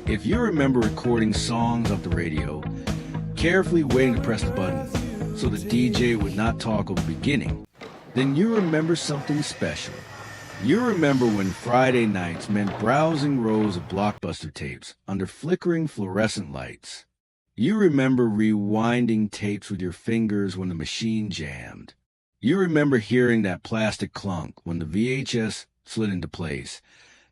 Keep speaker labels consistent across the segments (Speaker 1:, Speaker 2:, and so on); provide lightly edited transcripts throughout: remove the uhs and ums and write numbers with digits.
Speaker 1: If you remember recording songs off the radio, carefully waiting to press the button so the DJ would not talk over the beginning, then you remember something special. You remember when Friday nights meant browsing rows of Blockbuster tapes under flickering fluorescent lights. You remember rewinding tapes with your fingers when the machine jammed. You remember hearing that plastic clunk when the VHS slid into place,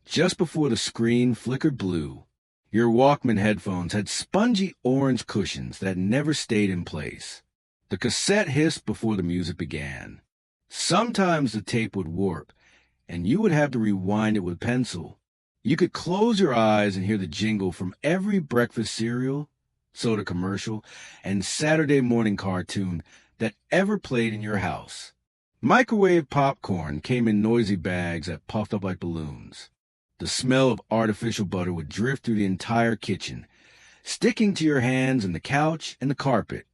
Speaker 1: just before the screen flickered blue. Your Walkman headphones had spongy orange cushions that never stayed in place. The cassette hissed before the music began. Sometimes the tape would warp, and you would have to rewind it with pencil. You could close your eyes and hear the jingle from every breakfast cereal, soda commercial, and Saturday morning cartoon that ever played in your house. Microwave popcorn came in noisy bags that puffed up like balloons. The smell of artificial butter would drift through the entire kitchen, sticking to your hands and the couch and the carpet.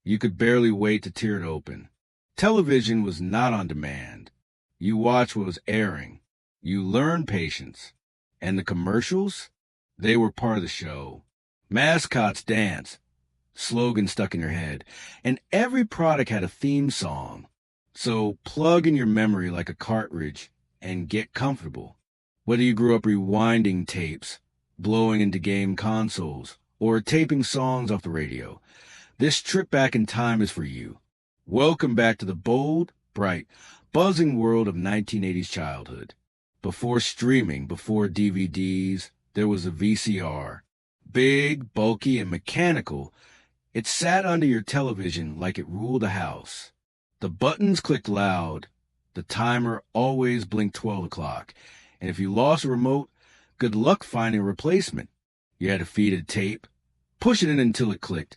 Speaker 1: You could barely wait to tear it open. Television was not on demand. You watched what was airing. You learned patience. And the commercials? They were part of the show. Mascots danced, slogans stuck in your head, and every product had a theme song. So plug in your memory like a cartridge and get comfortable. Whether you grew up rewinding tapes, blowing into game consoles, or taping songs off the radio, this trip back in time is for you. Welcome back to the bold, bright, buzzing world of 1980s childhood. Before streaming, before DVDs, there was a VCR. Big, bulky, and mechanical, it sat under your television like it ruled the house. The buttons clicked loud. The timer always blinked 12 o'clock. And if you lost a remote, good luck finding a replacement. You had to feed it tape, push it in until it clicked,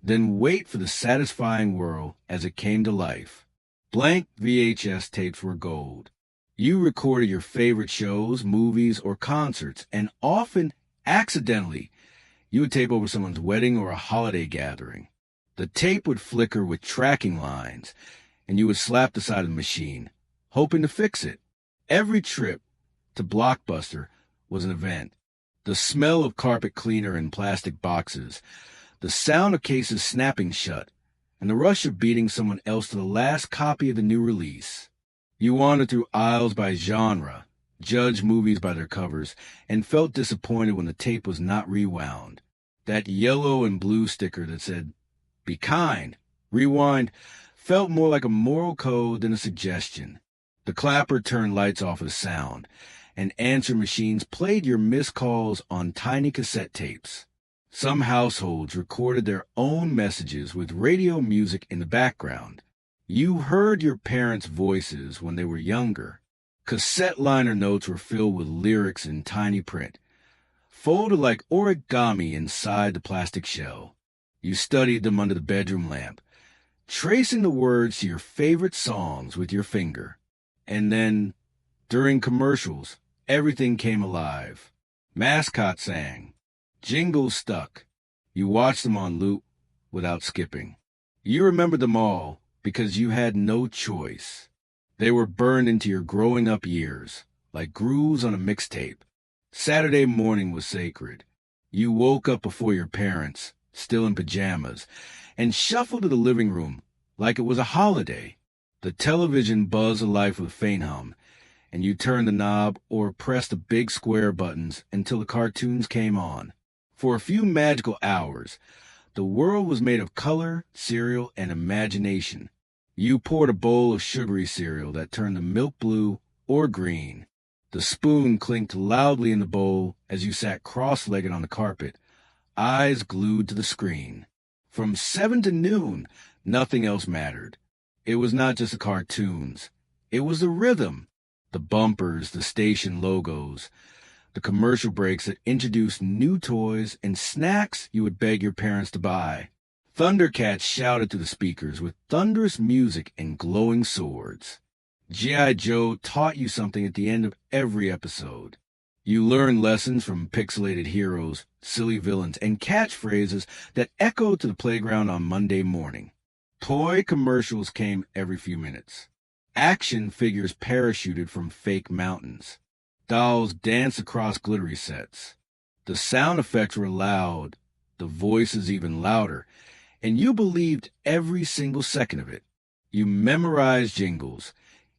Speaker 1: then wait for the satisfying whirl as it came to life. Blank VHS tapes were gold. You recorded your favorite shows, movies, or concerts, and often, accidentally, you would tape over someone's wedding or a holiday gathering. The tape would flicker with tracking lines, and you would slap the side of the machine, hoping to fix it. Every trip to Blockbuster was an event. The smell of carpet cleaner in plastic boxes, the sound of cases snapping shut, and the rush of beating someone else to the last copy of the new release. You wandered through aisles by genre, judged movies by their covers, and felt disappointed when the tape was not rewound. That yellow and blue sticker that said, "Be kind, rewind," felt more like a moral code than a suggestion. The clapper turned lights off with sound, and answer machines played your missed calls on tiny cassette tapes. Some households recorded their own messages with radio music in the background. You heard your parents' voices when they were younger. Cassette liner notes were filled with lyrics in tiny print, folded like origami inside the plastic shell. You studied them under the bedroom lamp, tracing the words to your favorite songs with your finger. And then, during commercials, everything came alive. Mascots sang. Jingles stuck. You watched them on loop without skipping. You remembered them all because you had no choice. They were burned into your growing up years, like grooves on a mixtape. Saturday morning was sacred. You woke up before your parents, still in pajamas, and shuffled to the living room like it was a holiday. The television buzzed alive with a faint hum, and you turned the knob or pressed the big square buttons until the cartoons came on. For a few magical hours, the world was made of color, cereal, and imagination. You poured a bowl of sugary cereal that turned the milk blue or green. The spoon clinked loudly in the bowl as you sat cross-legged on the carpet, eyes glued to the screen. From 7 to noon, nothing else mattered. It was not just the cartoons. It was the rhythm, the bumpers, the station logos, the commercial breaks that introduced new toys and snacks you would beg your parents to buy. Thundercats shouted through the speakers with thunderous music and glowing swords. G.I. Joe taught you something at the end of every episode. You learned lessons from pixelated heroes, silly villains, and catchphrases that echoed to the playground on Monday morning. Toy commercials came every few minutes. Action figures parachuted from fake mountains. Dolls danced across glittery sets. The sound effects were loud, the voices even louder, and you believed every single second of it. You memorized jingles,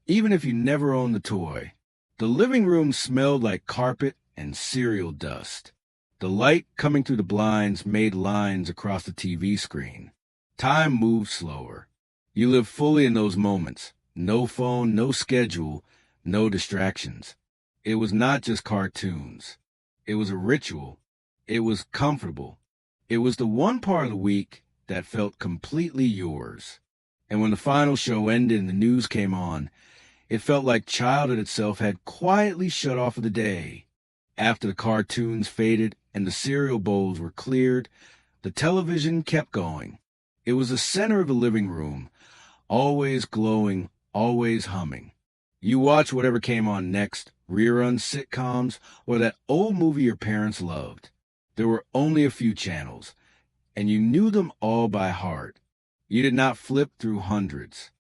Speaker 1: even if you never owned the toy. The living room smelled like carpet and cereal dust. The light coming through the blinds made lines across the TV screen. Time moved slower. You lived fully in those moments. No phone, no schedule, no distractions. It was not just cartoons. It was a ritual. It was comfortable. It was the one part of the week that felt completely yours. And when the final show ended and the news came on, it felt like childhood itself had quietly shut off for the day. After the cartoons faded and the cereal bowls were cleared, the television kept going. It was the center of the living room, always glowing, always humming. You watched whatever came on next, rerun sitcoms, or that old movie your parents loved. There were only a few channels, and you knew them all by heart. You did not flip through hundreds.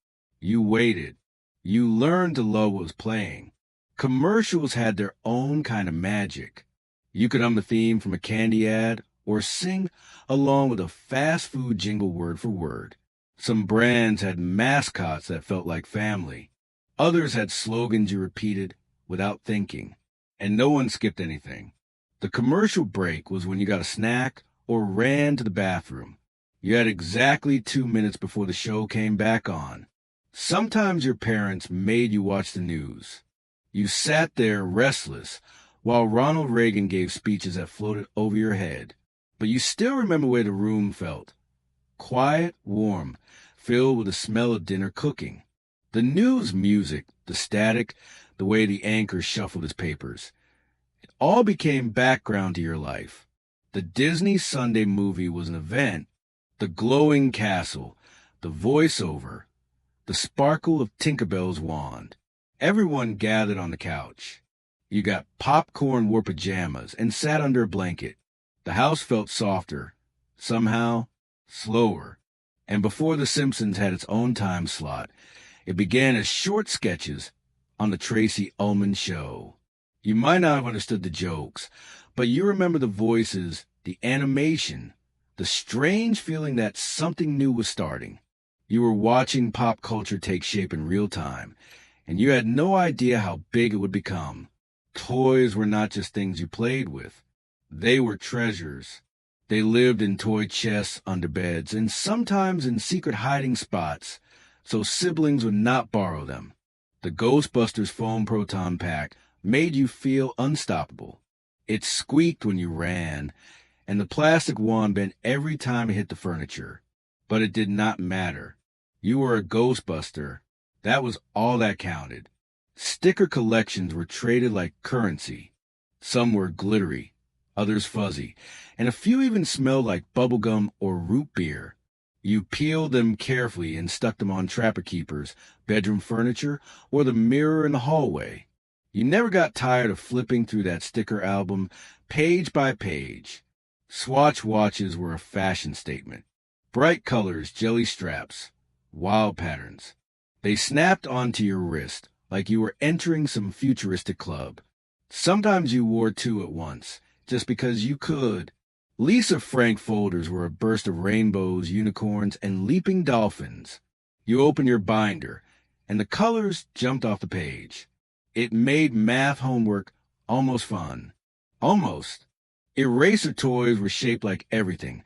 Speaker 1: You waited. You learned to love what was playing. Commercials had their own kind of magic. You could hum the theme from a candy ad or sing along with a fast food jingle word for word. Some brands had mascots that felt like family. Others had slogans you repeated without thinking, and no one skipped anything. The commercial break was when you got a snack or ran to the bathroom. You had exactly 2 minutes before the show came back on. Sometimes your parents made you watch the news. You sat there restless while Ronald Reagan gave speeches that floated over your head. But you still remember where the room felt. Quiet, warm, filled with the smell of dinner cooking. The news music, the static, the way the anchor shuffled his papers. It all became background to your life. The Disney Sunday movie was an event. The glowing castle, the voiceover, the sparkle of Tinkerbell's wand. Everyone gathered on the couch. You got popcorn, wore pajamas, and sat under a blanket. The house felt softer, somehow slower. And before The Simpsons had its own time slot, it began as short sketches on the Tracy Ullman Show. You might not have understood the jokes, but you remember the voices, the animation, the strange feeling that something new was starting. You were watching pop culture take shape in real time, and you had no idea how big it would become. Toys were not just things you played with. They were treasures. They lived in toy chests under beds and sometimes in secret hiding spots, so siblings would not borrow them. The Ghostbusters foam proton pack made you feel unstoppable. It squeaked when you ran, and the plastic wand bent every time it hit the furniture. But it did not matter. You were a Ghostbuster. That was all that counted. Sticker collections were traded like currency. Some were glittery, others fuzzy, and a few even smelled like bubblegum or root beer. You peeled them carefully and stuck them on trapper keepers, bedroom furniture, or the mirror in the hallway. You never got tired of flipping through that sticker album page by page. Swatch watches were a fashion statement. Bright colors, jelly straps, wild patterns. They snapped onto your wrist like you were entering some futuristic club. Sometimes you wore two at once, just because you could. Lisa Frank folders were a burst of rainbows, unicorns, and leaping dolphins. You opened your binder, and the colors jumped off the page. It made math homework almost fun. Almost. Eraser toys were shaped like everything.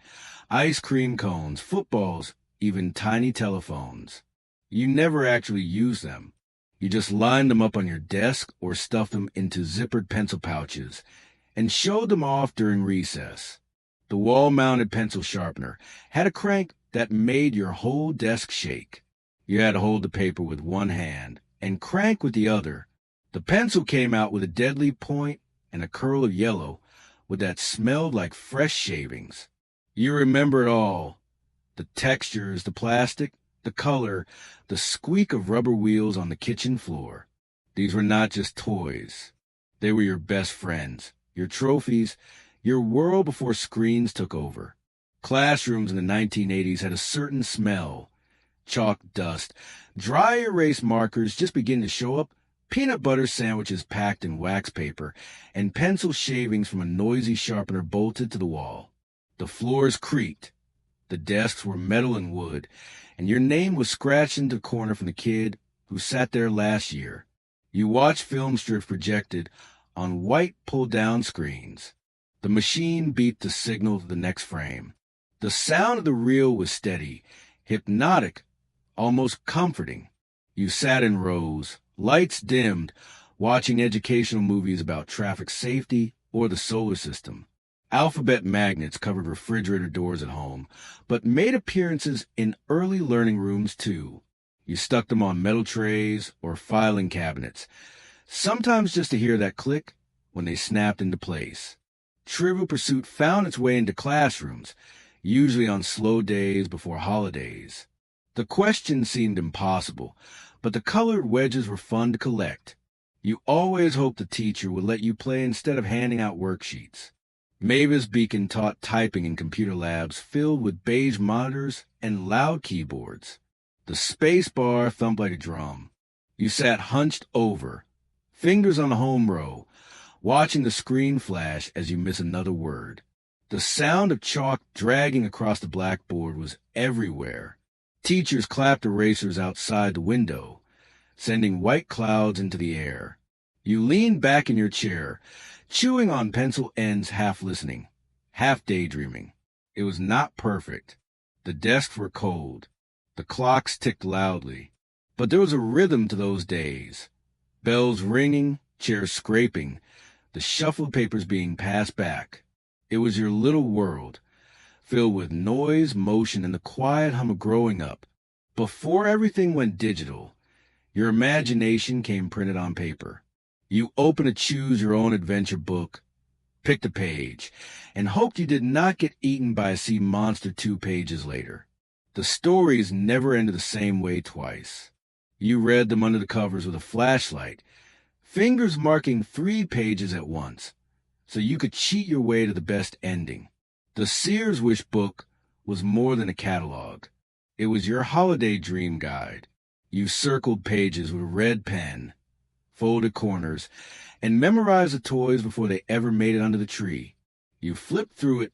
Speaker 1: Ice cream cones, footballs, even tiny telephones. You never actually used them. You just lined them up on your desk or stuffed them into zippered pencil pouches and showed them off during recess. The wall-mounted pencil sharpener had a crank that made your whole desk shake. You had to hold the paper with one hand and crank with the other. The pencil came out with a deadly point and a curl of yellow with that smelled like fresh shavings. You remember it all. The textures, the plastic, the color, the squeak of rubber wheels on the kitchen floor. These were not just toys. They were your best friends, your trophies, your world before screens took over. Classrooms in the 1980s had a certain smell. Chalk dust, dry erase markers just beginning to show up peanut butter sandwiches packed in wax paper, and pencil shavings from a noisy sharpener bolted to the wall. The floors creaked. The desks were metal and wood, and your name was scratched into the corner from the kid who sat there last year. You watched film strips projected on white pull-down screens. The machine beeped the signal to the next frame. The sound of the reel was steady, hypnotic, almost comforting. You sat in rows, lights dimmed, watching educational movies about traffic safety or the solar system. Alphabet magnets covered refrigerator doors at home, but made appearances in early learning rooms too. You stuck them on metal trays or filing cabinets, sometimes just to hear that click when they snapped into place. Trivial Pursuit found its way into classrooms, usually on slow days before holidays. The questions seemed impossible, but the colored wedges were fun to collect. You always hoped the teacher would let you play instead of handing out worksheets. Mavis Beacon taught typing in computer labs filled with beige monitors and loud keyboards. The space bar thumped like a drum. You sat hunched over, fingers on the home row, watching the screen flash as you miss another word. The sound of chalk dragging across the blackboard was everywhere. Teachers clapped erasers outside the window, sending white clouds into the air. You leaned back in your chair, chewing on pencil ends, half listening, half daydreaming. It was not perfect. The desks were cold. The clocks ticked loudly. But there was a rhythm to those days. Bells ringing, chairs scraping, the shuffled papers being passed back. It was your little world, filled with noise, motion, and the quiet hum of growing up. Before everything went digital, your imagination came printed on paper. You opened a choose-your-own-adventure book, picked a page, and hoped you did not get eaten by a sea monster 2 pages later. The stories never ended the same way twice. You read them under the covers with a flashlight, fingers marking 3 pages at once, so you could cheat your way to the best ending. The Sears Wish book was more than a catalog. It was your holiday dream guide. You circled pages with a red pen, folded corners, and memorized the toys before they ever made it under the tree. You flipped through it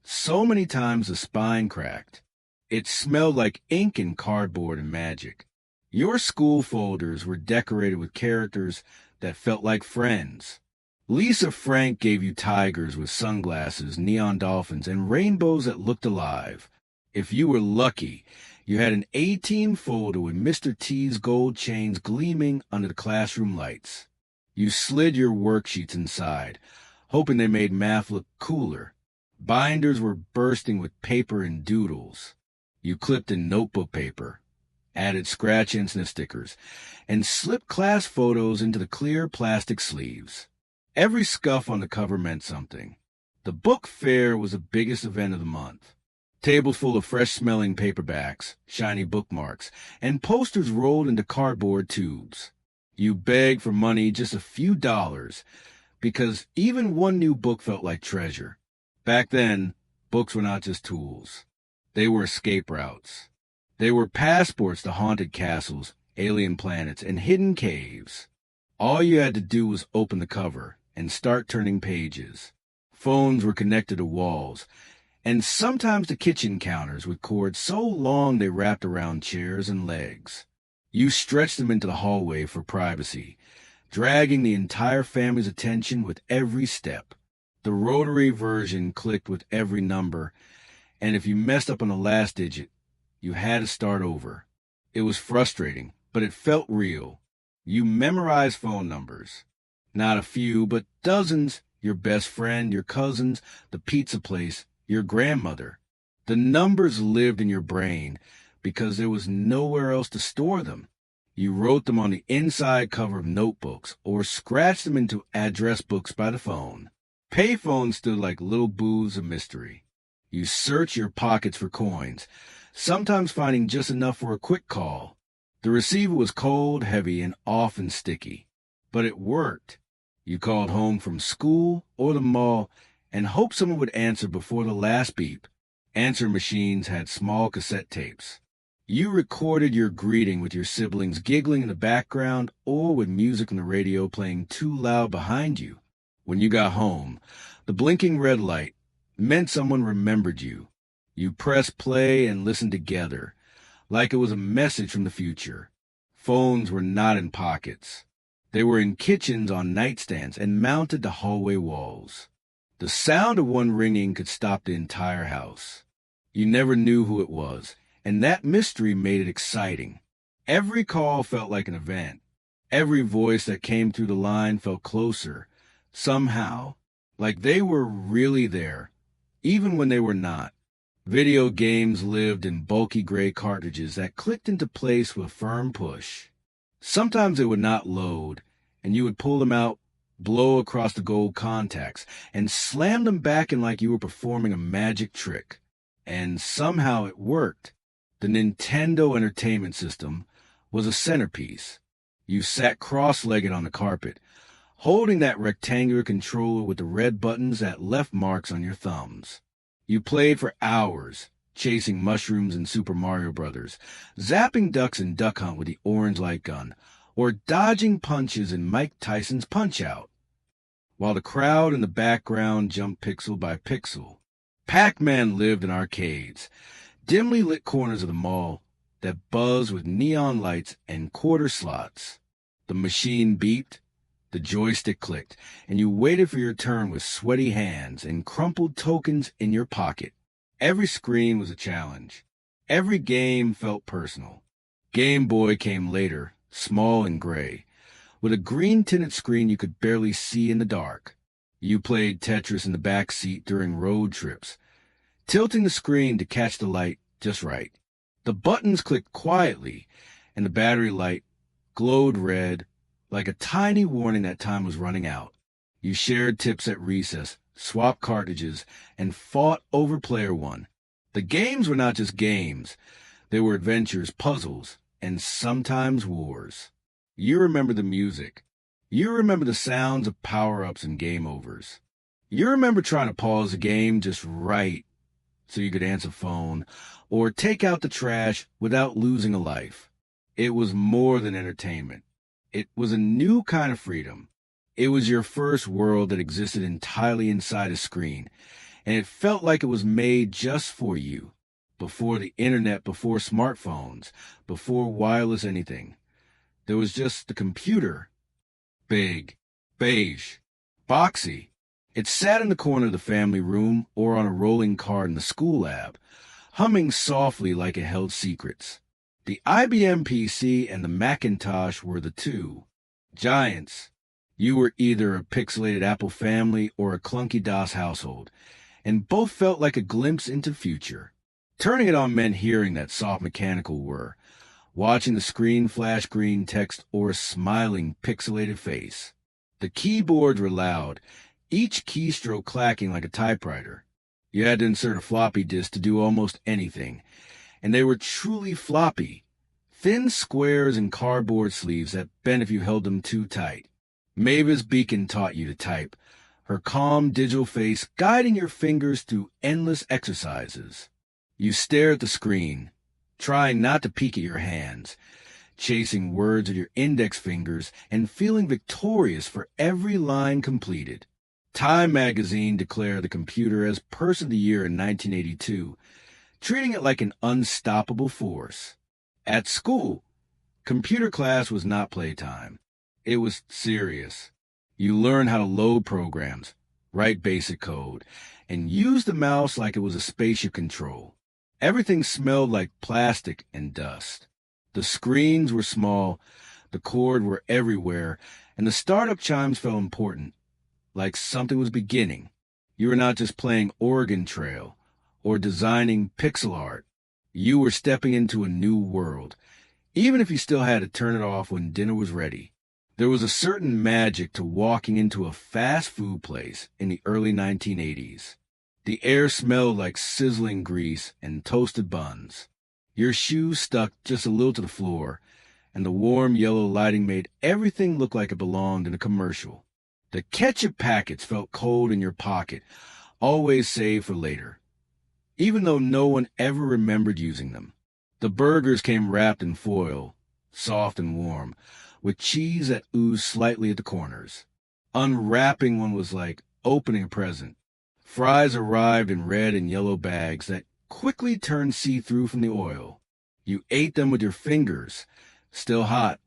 Speaker 1: so many times the spine cracked. It smelled like ink and cardboard and magic. Your school folders were decorated with characters that felt like friends. Lisa Frank gave you tigers with sunglasses, neon dolphins, and rainbows that looked alive. If you were lucky, you had an A-Team folder with Mr. T's gold chains gleaming under the classroom lights. You slid your worksheets inside, hoping they made math look cooler. Binders were bursting with paper and doodles. You clipped in notebook paper, added scratch and sniff stickers, and slipped class photos into the clear plastic sleeves. Every scuff on the cover meant something. The book fair was the biggest event of the month. Tables full of fresh-smelling paperbacks, shiny bookmarks, and posters rolled into cardboard tubes. You begged for money, just a few dollars, because even one new book felt like treasure. Back then, books were not just tools. They were escape routes. They were passports to haunted castles, alien planets, and hidden caves. All you had to do was open the cover and start turning pages. Phones were connected to walls, and sometimes to kitchen counters with cords so long they wrapped around chairs and legs. You stretched them into the hallway for privacy, dragging the entire family's attention with every step. The rotary version clicked with every number, and if you messed up on the last digit, you had to start over. It was frustrating, but it felt real. You memorized phone numbers. Not a few, but dozens. Your best friend, your cousins, the pizza place, your grandmother. The numbers lived in your brain because there was nowhere else to store them. You wrote them on the inside cover of notebooks or scratched them into address books by the phone. Payphones stood like little booths of mystery. You searched your pockets for coins, sometimes finding just enough for a quick call. The receiver was cold, heavy, and often sticky. But it worked. You called home from school or the mall and hoped someone would answer before the last beep. Answer machines had small cassette tapes. You recorded your greeting with your siblings giggling in the background or with music on the radio playing too loud behind you. When you got home, the blinking red light meant someone remembered you. You pressed play and listened together, like it was a message from the future. Phones were not in pockets. They were in kitchens on nightstands and mounted to hallway walls. The sound of one ringing could stop the entire house. You never knew who it was, and that mystery made it exciting. Every call felt like an event. Every voice that came through the line felt closer, somehow, like they were really there, even when they were not. Video games lived in bulky gray cartridges that clicked into place with a firm push. Sometimes they would not load, and you would pull them out, blow across the gold contacts, and slam them back in like you were performing a magic trick. And somehow it worked. The Nintendo Entertainment System was a centerpiece. You sat cross-legged on the carpet, holding that rectangular controller with the red buttons that left marks on your thumbs. You played for hours, chasing mushrooms in Super Mario Bros., zapping ducks in Duck Hunt with the orange light gun, or dodging punches in Mike Tyson's Punch-Out! While the crowd in the background jumped pixel by pixel. Pac-Man lived in arcades, dimly lit corners of the mall that buzzed with neon lights and quarter slots. The machine beeped, the joystick clicked, and you waited for your turn with sweaty hands and crumpled tokens in your pocket. Every screen was a challenge. Every game felt personal. Game Boy came later, small and gray, with a green-tinted screen you could barely see in the dark. You played Tetris in the back seat during road trips, tilting the screen to catch the light just right. The buttons clicked quietly, and the battery light glowed red, like a tiny warning that time was running out. You shared tips at recess, swapped cartridges, and fought over Player One. The games were not just games. They were adventures, puzzles, and sometimes wars. You remember the music. You remember the sounds of power-ups and game overs. You remember trying to pause the game just right so you could answer phone or take out the trash without losing a life. It was more than entertainment. It was a new kind of freedom. It was your first world that existed entirely inside a screen, and it felt like it was made just for you. Before the internet, before smartphones, before wireless anything. There was just the computer. Big, beige, boxy. It sat in the corner of the family room or on a rolling cart in the school lab, humming softly like it held secrets. The IBM PC and the Macintosh were the two. Giants. You were either a pixelated Apple family or a clunky DOS household, and both felt like a glimpse into future. Turning it on meant hearing that soft mechanical whir, watching the screen flash green text or a smiling pixelated face. The keyboards were loud, each keystroke clacking like a typewriter. You had to insert a floppy disk to do almost anything, and they were truly floppy, thin squares and cardboard sleeves that bent if you held them too tight. Mavis Beacon taught you to type, her calm digital face guiding your fingers through endless exercises. You stare at the screen, trying not to peek at your hands, chasing words with your index fingers and feeling victorious for every line completed. Time magazine declared the computer as Person of the Year in 1982, treating it like an unstoppable force. At school, computer class was not playtime. It was serious. You learned how to load programs, write basic code, and use the mouse like it was a spaceship control. Everything smelled like plastic and dust. The screens were small, the cord were everywhere, and the startup chimes felt important, like something was beginning. You were not just playing Oregon Trail or designing pixel art. You were stepping into a new world, even if you still had to turn it off when dinner was ready. There was a certain magic to walking into a fast food place in the early 1980s. The air smelled like sizzling grease and toasted buns. Your shoes stuck just a little to the floor, and the warm yellow lighting made everything look like it belonged in a commercial. The ketchup packets felt cold in your pocket, always saved for later, even though no one ever remembered using them. The burgers came wrapped in foil, soft and warm, with cheese that oozed slightly at the corners. Unwrapping one was like opening a present. Fries arrived in red and yellow bags that quickly turned see-through from the oil. You ate them with your fingers, still hot,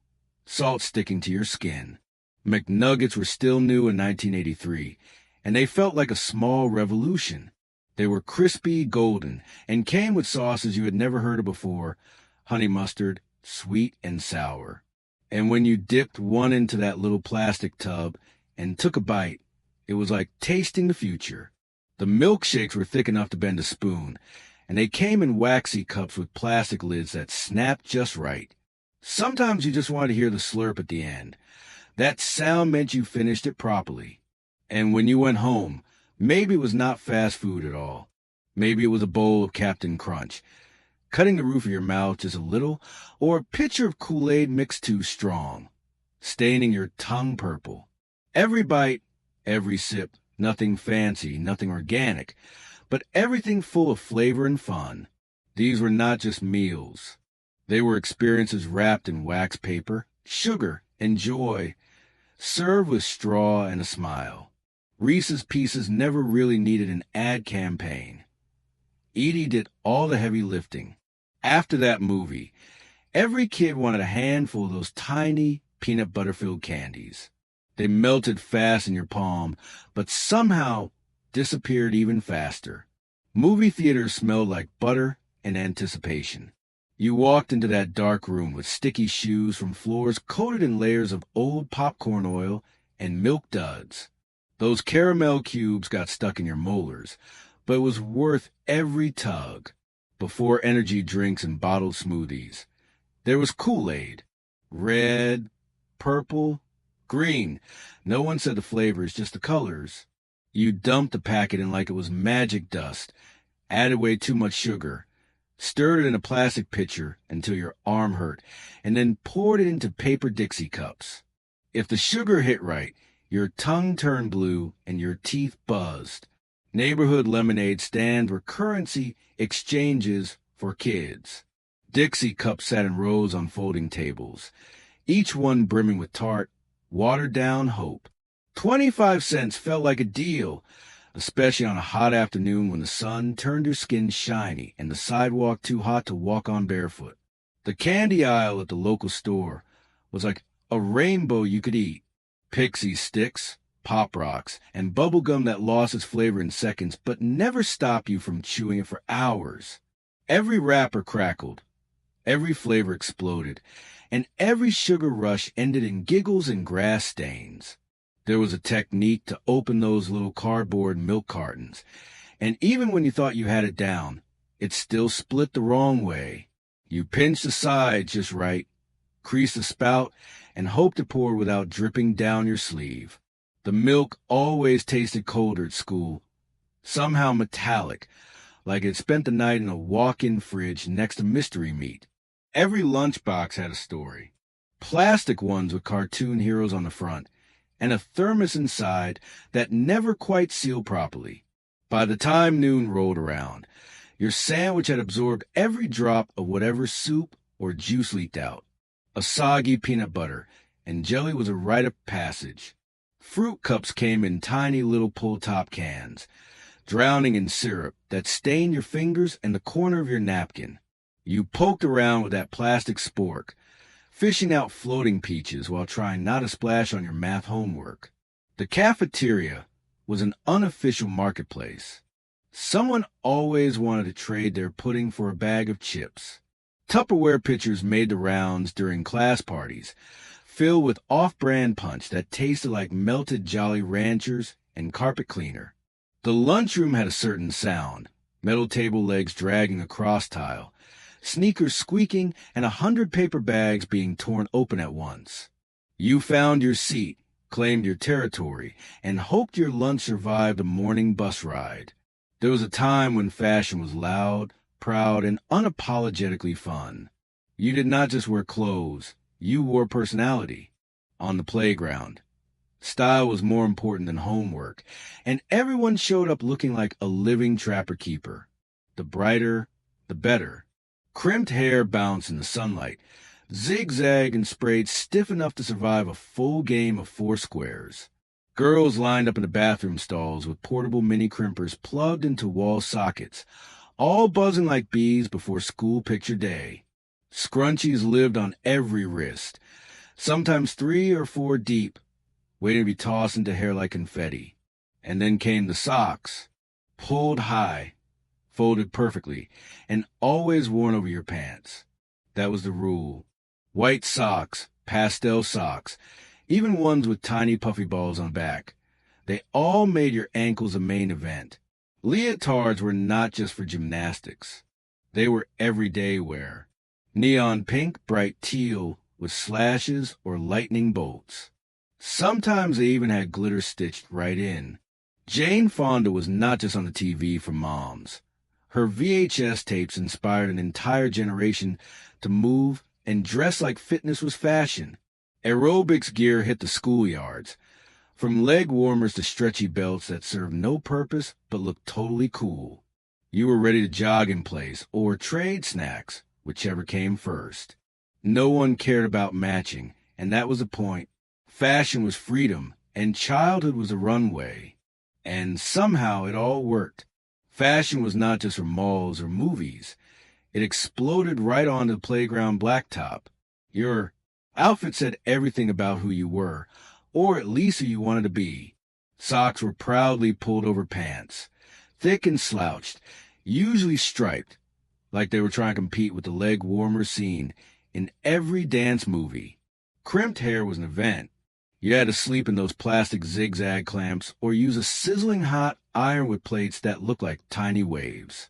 Speaker 1: salt sticking to your skin. McNuggets were still new in 1983, and they felt like a small revolution. They were crispy, golden, and came with sauces you had never heard of before, honey mustard, sweet and sour. And when you dipped one into that little plastic tub and took a bite, it was like tasting the future. The milkshakes were thick enough to bend a spoon, and they came in waxy cups with plastic lids that snapped just right. Sometimes you just wanted to hear the slurp at the end. That sound meant you finished it properly. And when you went home, maybe it was not fast food at all. Maybe it was a bowl of Captain Crunch, cutting the roof of your mouth just a little, or a pitcher of Kool-Aid mixed too strong, staining your tongue purple. Every bite, every sip, nothing fancy, nothing organic, but everything full of flavor and fun. These were not just meals. They were experiences wrapped in wax paper, sugar, and joy, served with straw and a smile. Reese's Pieces never really needed an ad campaign. Edie did all the heavy lifting. After that movie, every kid wanted a handful of those tiny peanut butter-filled candies. They melted fast in your palm, but somehow disappeared even faster. Movie theaters smelled like butter and anticipation. You walked into that dark room with sticky shoes from floors coated in layers of old popcorn oil and milk duds. Those caramel cubes got stuck in your molars, but it was worth every tug. Before energy drinks and bottled smoothies, there was Kool-Aid. Red, purple, green. No one said the flavors, just the colors. You dumped the packet in like it was magic dust, added way too much sugar, stirred it in a plastic pitcher until your arm hurt, and then poured it into paper Dixie cups. If the sugar hit right, your tongue turned blue and your teeth buzzed. Neighborhood lemonade stands were currency exchanges for kids. Dixie cups sat in rows on folding tables, each one brimming with tart, watered-down hope. 25 cents felt like a deal, especially on a hot afternoon when the sun turned your skin shiny and the sidewalk too hot to walk on barefoot. The candy aisle at the local store was like a rainbow you could eat. Pixie sticks, Pop Rocks, and bubble gum that lost its flavor in seconds but never stopped you from chewing it for hours. Every wrapper crackled, every flavor exploded, and every sugar rush ended in giggles and grass stains. There was a technique to open those little cardboard milk cartons, and even when you thought you had it down, it still split the wrong way. You pinched the sides just right, creased the spout, and hoped to pour without dripping down your sleeve. The milk always tasted colder at school, somehow metallic, like it spent the night in a walk-in fridge next to mystery meat. Every lunchbox had a story. Plastic ones with cartoon heroes on the front, and a thermos inside that never quite sealed properly. By the time noon rolled around, your sandwich had absorbed every drop of whatever soup or juice leaked out. A soggy peanut butter and jelly was a rite of passage. Fruit cups came in tiny little pull-top cans, drowning in syrup that stained your fingers and the corner of your napkin. You poked around with that plastic spork, fishing out floating peaches while trying not to splash on your math homework. The cafeteria was an unofficial marketplace. Someone always wanted to trade their pudding for a bag of chips. Tupperware pitchers made the rounds during class parties, filled with off-brand punch that tasted like melted Jolly Ranchers and carpet cleaner. The lunchroom had a certain sound, metal table legs dragging across tile, sneakers squeaking, and 100 paper bags being torn open at once. You found your seat, claimed your territory, and hoped your lunch survived a morning bus ride. There was a time when fashion was loud, proud, and unapologetically fun. You did not just wear clothes, you wore personality. On the playground, style was more important than homework, and everyone showed up looking like a living trapper keeper. The brighter, the better. Crimped hair bounced in the sunlight, zigzag and sprayed stiff enough to survive a full game of four squares. Girls lined up in the bathroom stalls with portable mini crimpers plugged into wall sockets, all buzzing like bees before school picture day. Scrunchies lived on every wrist, sometimes 3 or 4 deep, waiting to be tossed into hair like confetti. And then came the socks, pulled high, folded perfectly, and always worn over your pants. That was the rule. White socks, pastel socks, even ones with tiny puffy balls on back. They all made your ankles a main event. Leotards were not just for gymnastics. They were everyday wear. Neon pink, bright teal, with slashes or lightning bolts. Sometimes they even had glitter stitched right in. Jane Fonda was not just on the TV for moms. Her VHS tapes inspired an entire generation to move and dress like fitness was fashion. Aerobics gear hit the schoolyards, from leg warmers to stretchy belts that served no purpose but looked totally cool. You were ready to jog in place or trade snacks, whichever came first. No one cared about matching, and that was the point. Fashion was freedom, and childhood was a runway. And somehow it all worked. Fashion was not just for malls or movies. It exploded right onto the playground blacktop. Your outfit said everything about who you were, or at least who you wanted to be. Socks were proudly pulled over pants, thick and slouched, usually striped, like they were trying to compete with the leg warmer scene in every dance movie. Crimped hair was an event. You had to sleep in those plastic zigzag clamps or use a sizzling hot ironwood plates that looked like tiny waves.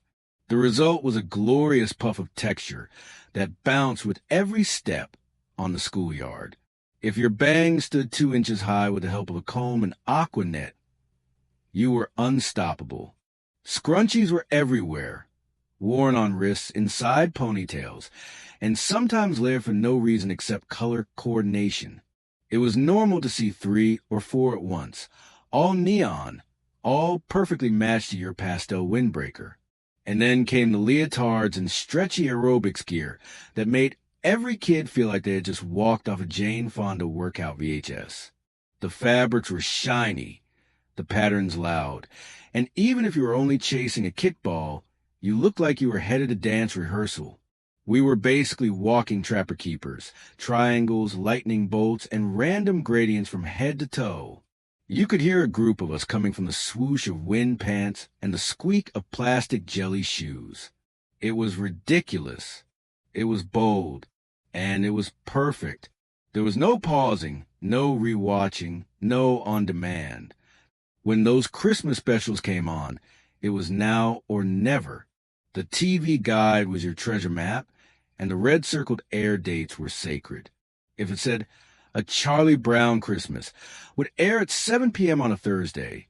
Speaker 1: The result was a glorious puff of texture that bounced with every step on the schoolyard. If your bangs stood 2 inches high with the help of a comb and aqua net, you were unstoppable. Scrunchies were everywhere, worn on wrists inside ponytails, and sometimes layered for no reason except color coordination. It was normal to see 3 or 4 at once, all neon, all perfectly matched to your pastel windbreaker. And then came the leotards and stretchy aerobics gear that made every kid feel like they had just walked off a Jane Fonda workout VHS. The fabrics were shiny, the patterns loud, and even if you were only chasing a kickball, you looked like you were headed to dance rehearsal. We were basically walking trapper keepers, triangles, lightning bolts, and random gradients from head to toe. You could hear a group of us coming from the swoosh of wind pants and the squeak of plastic jelly shoes. It was ridiculous. It was bold. And it was perfect. There was no pausing, no rewatching, no on demand. When those Christmas specials came on, it was now or never. The TV guide was your treasure map, and the red-circled air dates were sacred. If it said, "A Charlie Brown Christmas" would air at 7 p.m. on a Thursday,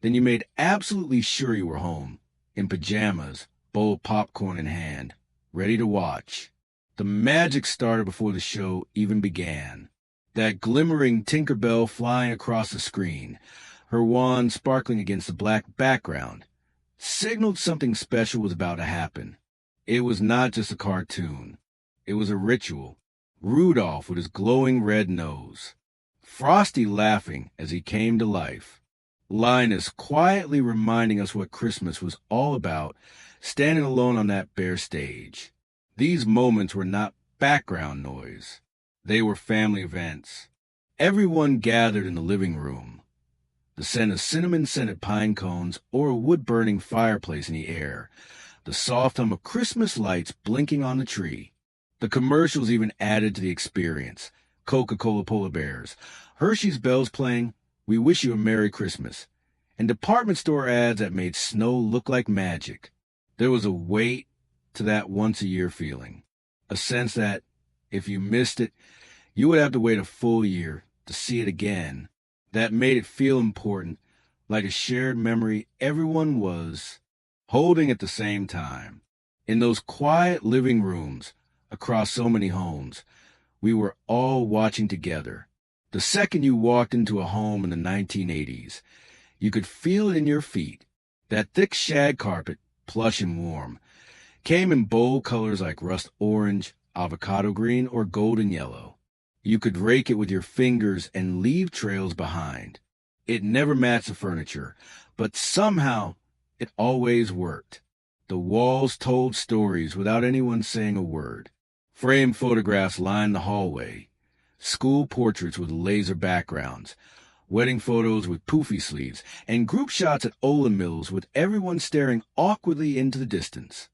Speaker 1: then you made absolutely sure you were home, in pajamas, bowl of popcorn in hand, ready to watch. The magic started before the show even began. That glimmering Tinkerbell flying across the screen, her wand sparkling against the black background, signaled something special was about to happen. It was not just a cartoon. It was a ritual. Rudolph with his glowing red nose, Frosty laughing as he came to life, Linus quietly reminding us what Christmas was all about, standing alone on that bare stage. These moments were not background noise. They were family events. Everyone gathered in the living room, the scent of cinnamon-scented pine cones or a wood-burning fireplace in the air, the soft hum of Christmas lights blinking on the tree. The commercials even added to the experience. Coca-Cola polar bears, Hershey's bells playing, "We wish you a Merry Christmas," and department store ads that made snow look like magic. There was a weight to that once-a-year feeling, a sense that, if you missed it, you would have to wait a full year to see it again. That made it feel important, like a shared memory everyone was holding at the same time. In those quiet living rooms, across so many homes, we were all watching together. The second you walked into a home in the 1980s, you could feel it in your feet. That thick shag carpet, plush and warm, Came in bold colors like rust orange, avocado green, or golden yellow. You could rake it with your fingers and leave trails behind. It never matched the furniture, but somehow it always worked. The walls told stories without anyone saying a word. Framed photographs lined the hallway. School portraits with laser backgrounds. Wedding photos with poofy sleeves. And group shots at Olin Mills with everyone staring awkwardly into the distance.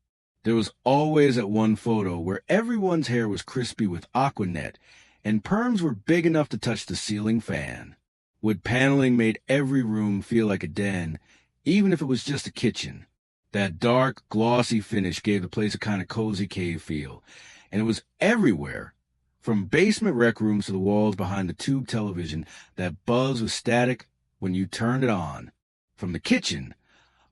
Speaker 1: There was always that one photo where everyone's hair was crispy with Aquanet and perms were big enough to touch the ceiling fan. Wood paneling made every room feel like a den, even if it was just a kitchen. That dark, glossy finish gave the place a kind of cozy cave feel, and it was everywhere, from basement rec rooms to the walls behind the tube television that buzzed with static when you turned it on. From the kitchen,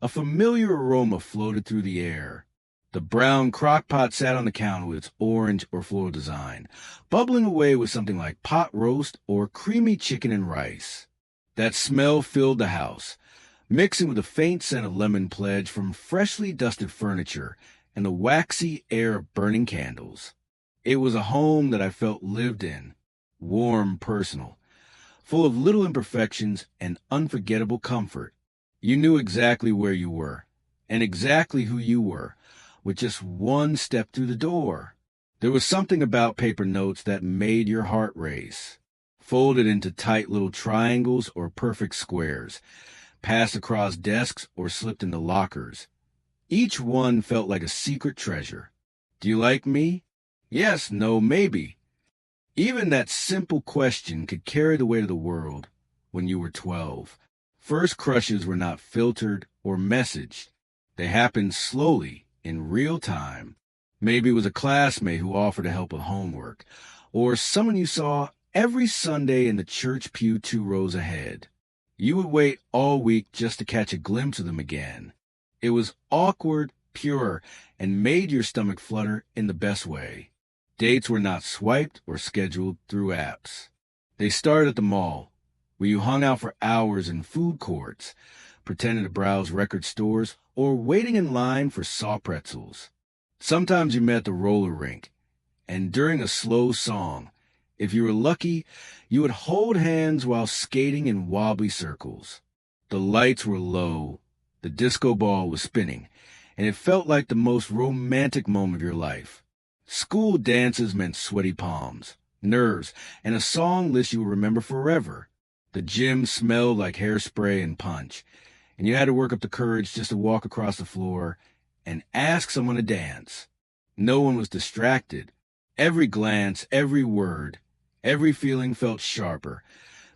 Speaker 1: a familiar aroma floated through the air. The brown crock pot sat on the counter with its orange or floral design, bubbling away with something like pot roast or creamy chicken and rice. That smell filled the house, mixing with the faint scent of lemon pledge from freshly dusted furniture and the waxy air of burning candles. It was a home that I felt lived in, warm, personal, full of little imperfections and unforgettable comfort. You knew exactly where you were, and exactly who you were, with just one step through the door. There was something about paper notes that made your heart race, folded into tight little triangles or perfect squares, passed across desks or slipped into lockers. Each one felt like a secret treasure. Do you like me? Yes, no, maybe. Even that simple question could carry the weight of the world when you were 12. First crushes were not filtered or messaged. They happened slowly, in real time. Maybe it was a classmate who offered to help with homework, or someone you saw every Sunday in the church pew 2 rows ahead. You would wait all week just to catch a glimpse of them again. It was awkward, pure, and made your stomach flutter in the best way. Dates were not swiped or scheduled through apps. They started at the mall, where you hung out for hours in food courts, pretending to browse record stores, or waiting in line for saw pretzels. Sometimes you met at the roller rink, and during a slow song, if you were lucky, you would hold hands while skating in wobbly circles. The lights were low, the disco ball was spinning, and it felt like the most romantic moment of your life. School dances meant sweaty palms, nerves, and a song list you would remember forever. The gym smelled like hairspray and punch, and you had to work up the courage just to walk across the floor and ask someone to dance. No one was distracted. Every glance, every word, every feeling felt sharper,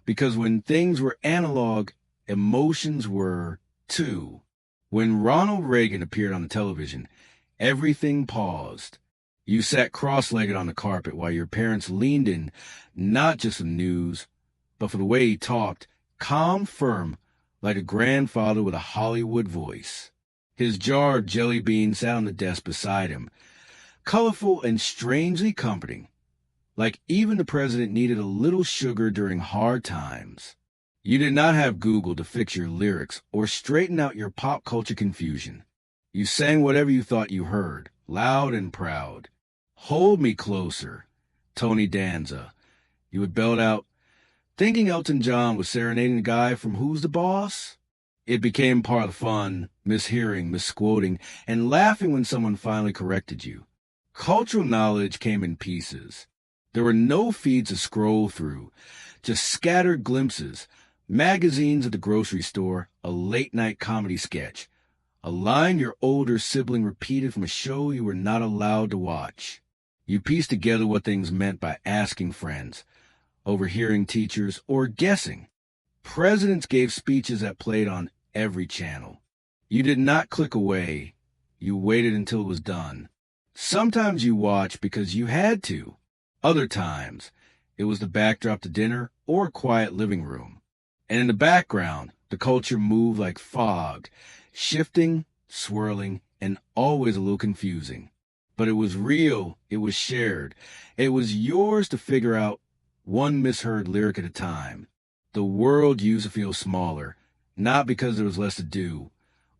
Speaker 1: because when things were analog, emotions were, too. When Ronald Reagan appeared on the television, everything paused. You sat cross-legged on the carpet while your parents leaned in, not just for the news, but for the way he talked, calm, firm, like a grandfather with a Hollywood voice. His jar of jelly beans sat on the desk beside him, colorful and strangely comforting, like even the president needed a little sugar during hard times. You did not have Google to fix your lyrics or straighten out your pop culture confusion. You sang whatever you thought you heard, loud and proud. Hold me closer, Tony Danza. You would belt out, thinking Elton John was serenading the guy from Who's the Boss? It became part of the fun, mishearing, misquoting, and laughing when someone finally corrected you. Cultural knowledge came in pieces. There were no feeds to scroll through, just scattered glimpses, magazines at the grocery store, a late-night comedy sketch, a line your older sibling repeated from a show you were not allowed to watch. You pieced together what things meant by asking friends, overhearing teachers, or guessing. Presidents gave speeches that played on every channel. You did not click away. You waited until it was done. Sometimes you watched because you had to. Other times, it was the backdrop to dinner or a quiet living room. And in the background, the culture moved like fog, shifting, swirling, and always a little confusing. But it was real, it was shared. It was yours to figure out one misheard lyric at a time. The world used to feel smaller, not because there was less to do,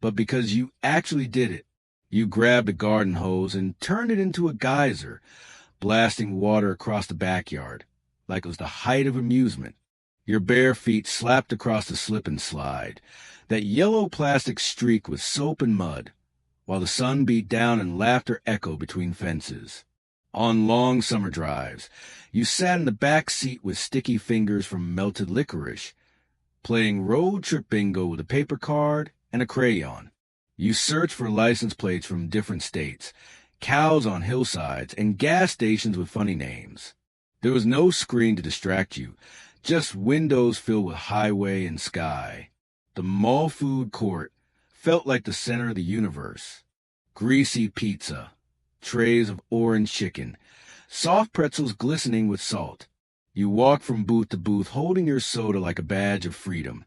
Speaker 1: but because you actually did it. You grabbed a garden hose and turned it into a geyser, blasting water across the backyard, like it was the height of amusement. Your bare feet slapped across the slip and slide, that yellow plastic streak with soap and mud, while the sun beat down and laughter echoed between fences. On long summer drives, you sat in the back seat with sticky fingers from melted licorice, playing road trip bingo with a paper card and a crayon. You searched for license plates from different states, cows on hillsides, and gas stations with funny names. There was no screen to distract you, just windows filled with highway and sky. The mall food court felt like the center of the universe. Greasy pizza, trays of orange chicken, soft pretzels glistening with salt. You walked from booth to booth holding your soda like a badge of freedom,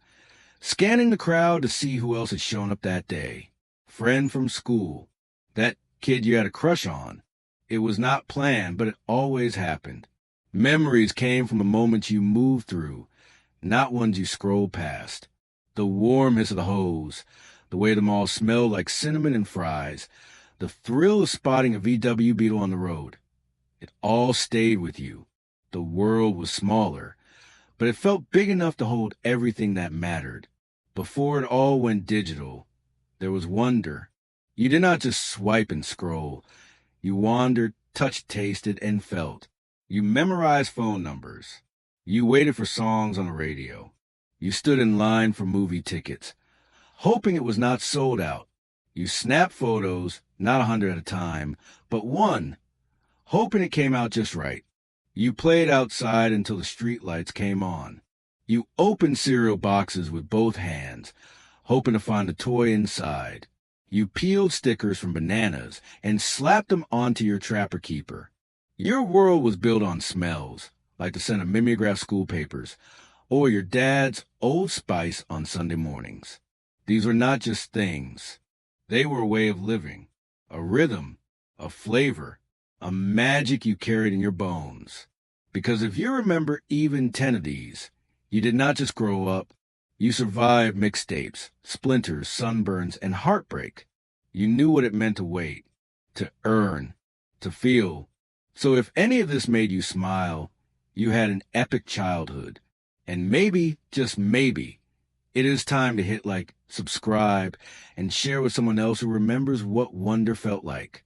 Speaker 1: scanning the crowd to see who else had shown up that day. Friend from school, that kid you had a crush on. It was not planned, but it always happened. Memories came from the moments you moved through, not ones you scrolled past. The warm hiss of the hose, the way the mall smelled like cinnamon and fries, the thrill of spotting a VW Beetle on the road. It all stayed with you. The world was smaller, but it felt big enough to hold everything that mattered. Before it all went digital, there was wonder. You did not just swipe and scroll. You wandered, touched, tasted, and felt. You memorized phone numbers. You waited for songs on the radio. You stood in line for movie tickets, hoping it was not sold out. You snapped photos, not 100 at a time, but one, hoping it came out just right. You played outside until the streetlights came on. You opened cereal boxes with both hands, hoping to find a toy inside. You peeled stickers from bananas and slapped them onto your Trapper Keeper. Your world was built on smells, like the scent of mimeograph school papers, or your dad's Old Spice on Sunday mornings. These were not just things. They were a way of living, a rhythm, a flavor, a magic you carried in your bones. Because if you remember even 10 of these, you did not just grow up. You survived mixtapes, splinters, sunburns, and heartbreak. You knew what it meant to wait, to earn, to feel. So if any of this made you smile, you had an epic childhood. And maybe, just maybe, it is time to hit like, subscribe, and share with someone else who remembers what wonder felt like.